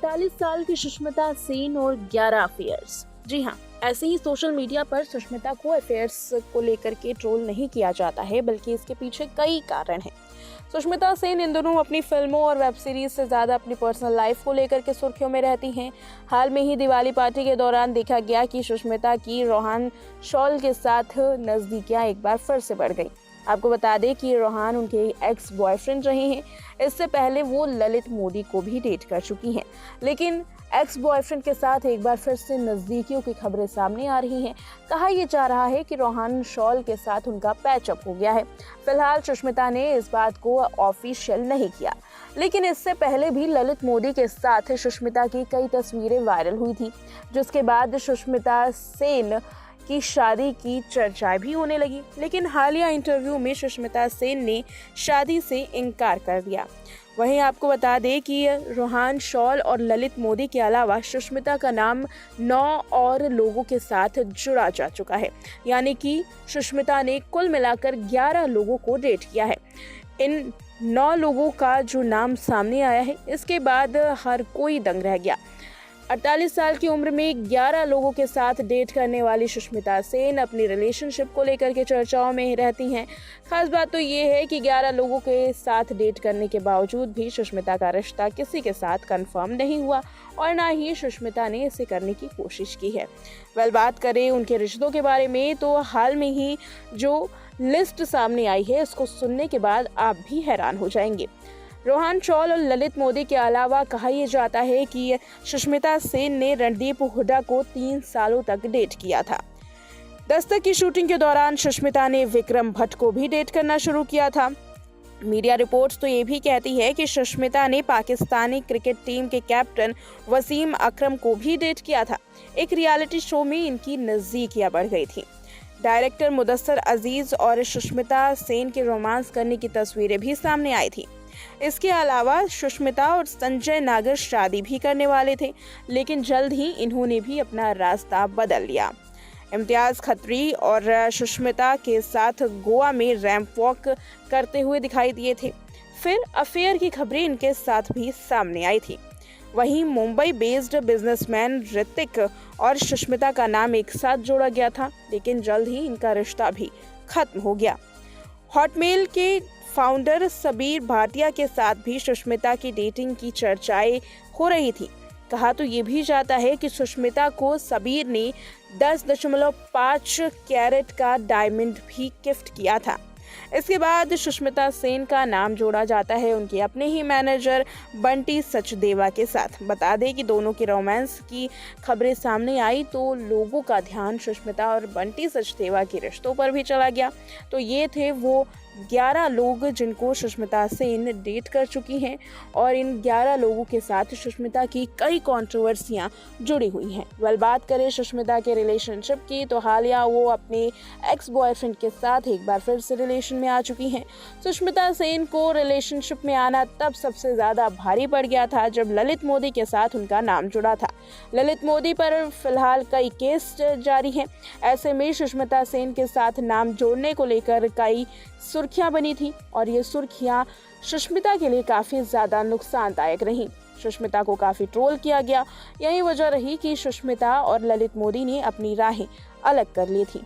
48 साल की सुष्मिता सेन और 11 अफेयर्स। जी हाँ, ऐसे ही सोशल मीडिया पर सुष्मिता को अफेयर्स को लेकर के ट्रोल नहीं किया जाता है, बल्कि इसके पीछे कई कारण हैं। सुष्मिता सेन इन दिनों अपनी फिल्मों और वेब सीरीज से ज़्यादा अपनी पर्सनल लाइफ को लेकर के सुर्खियों में रहती हैं। हाल में ही दिवाली पार्टी के दौरान देखा गया कि सुष्मिता की रोहान शॉल के साथ नज़दीकियां एक बार फिर से बढ़ गई। आपको बता दें कि रोहान उनके एक्स बॉयफ्रेंड रहे हैं। इससे पहले वो ललित मोदी को भी डेट कर चुकी हैं, लेकिन एक्स बॉयफ्रेंड के साथ एक बार फिर से नज़दीकियों की खबरें सामने आ रही हैं। कहा यह जा रहा है कि रोहान शॉल के साथ उनका पैचअप हो गया है। फिलहाल सुष्मिता ने इस बात को ऑफिशियल नहीं किया, लेकिन इससे पहले भी ललित मोदी के साथ सुष्मिता की कई तस्वीरें वायरल हुई थी, जिसके बाद सुष्मिता सेन की शादी की चर्चाएं भी होने लगी। लेकिन हालिया इंटरव्यू में सुष्मिता सेन ने शादी से इनकार कर दिया। वहीं आपको बता दें कि रोहान शॉल और ललित मोदी के अलावा सुष्मिता का नाम 9 और लोगों के साथ जुड़ा जा चुका है, यानी कि सुष्मिता ने कुल मिलाकर 11 लोगों को डेट किया है। इन 9 लोगों का जो नाम सामने आया है, इसके बाद हर कोई दंग रह गया। 48 साल की उम्र में 11 लोगों के साथ डेट करने वाली सुष्मिता सेन अपनी रिलेशनशिप को लेकर के चर्चाओं में ही रहती हैं। खास बात तो ये है कि 11 लोगों के साथ डेट करने के बावजूद भी सुष्मिता का रिश्ता किसी के साथ कंफर्म नहीं हुआ और ना ही सुष्मिता ने इसे करने की कोशिश की है। बात करें उनके रिश्तों के बारे में, तो हाल में ही जो लिस्ट सामने आई है, इसको सुनने के बाद आप भी हैरान हो जाएंगे। रोहान शॉल और ललित मोदी के अलावा कहा यह जाता है कि सुष्मिता सेन ने रणदीप हुड्डा को 3 सालों तक डेट किया था। दस्तक की शूटिंग के दौरान सुष्मिता ने विक्रम भट्ट को भी डेट करना शुरू किया था। मीडिया रिपोर्ट्स तो ये भी कहती है कि सुष्मिता ने पाकिस्तानी क्रिकेट टीम के कैप्टन वसीम अकरम को भी डेट किया था। एक रियलिटी शो में इनकी नज़दीकियां बढ़ गई थी। डायरेक्टर मुदस्सर अजीज और सुष्मिता सेन के रोमांस करने की तस्वीरें भी सामने आई थी। इसके अलावा सुष्मिता और संजय नागर शादी भी करने वाले थे, लेकिन जल्द ही इन्होंने भी अपना रास्ता बदल लिया। इम्तियाज खत्री और सुष्मिता के साथ गोवा में रैंप वॉक करते हुए दिखाई दिए थे। फिर अफेयर की खबरें इनके साथ भी सामने आई थी। वहीं मुंबई बेस्ड बिजनेसमैन ऋतिक और सुष्मिता का नाम एक साथ जोड़ा गया था, लेकिन जल्द ही इनका रिश्ता भी खत्म हो गया। हॉटमेल के फाउंडर सबीर भाटिया के साथ भी सुष्मिता की डेटिंग की चर्चाएं हो रही थी। कहा तो ये भी जाता है कि सुष्मिता को सबीर ने 10.5 कैरेट का डायमंड भी गिफ्ट किया था। इसके बाद सुष्मिता सेन का नाम जोड़ा जाता है उनके अपने ही मैनेजर बंटी सचदेवा के साथ। बता दें कि दोनों के रोमांस की खबरें सामने आई तो लोगों का ध्यान सुष्मिता और बंटी सचदेवा के रिश्तों पर भी चला गया। तो ये थे वो 11 लोग जिनको सुष्मिता सेन डेट कर चुकी हैं, और इन 11 लोगों के साथ सुष्मिता की कई कंट्रोवर्सियां जुड़ी हुई हैं। बात करें सुष्मिता के रिलेशनशिप की, तो हालिया वो अपने एक्स बॉयफ्रेंड के साथ एक बार फिर से रिलेशन में आ चुकी हैं। सुष्मिता सेन को रिलेशनशिप में आना तब सबसे ज़्यादा भारी पड़ गया था जब ललित मोदी के साथ उनका नाम जुड़ा था। ललित मोदी पर फिलहाल कई केस जारी हैं। ऐसे में सुष्मिता सेन के साथ नाम जोड़ने को लेकर कई सुर्खियां बनी थी, और ये सुर्खियां सुष्मिता के लिए काफ़ी ज़्यादा नुकसानदायक रहीं। सुष्मिता को काफ़ी ट्रोल किया गया। यही वजह रही कि सुष्मिता और ललित मोदी ने अपनी राहें अलग कर ली थी।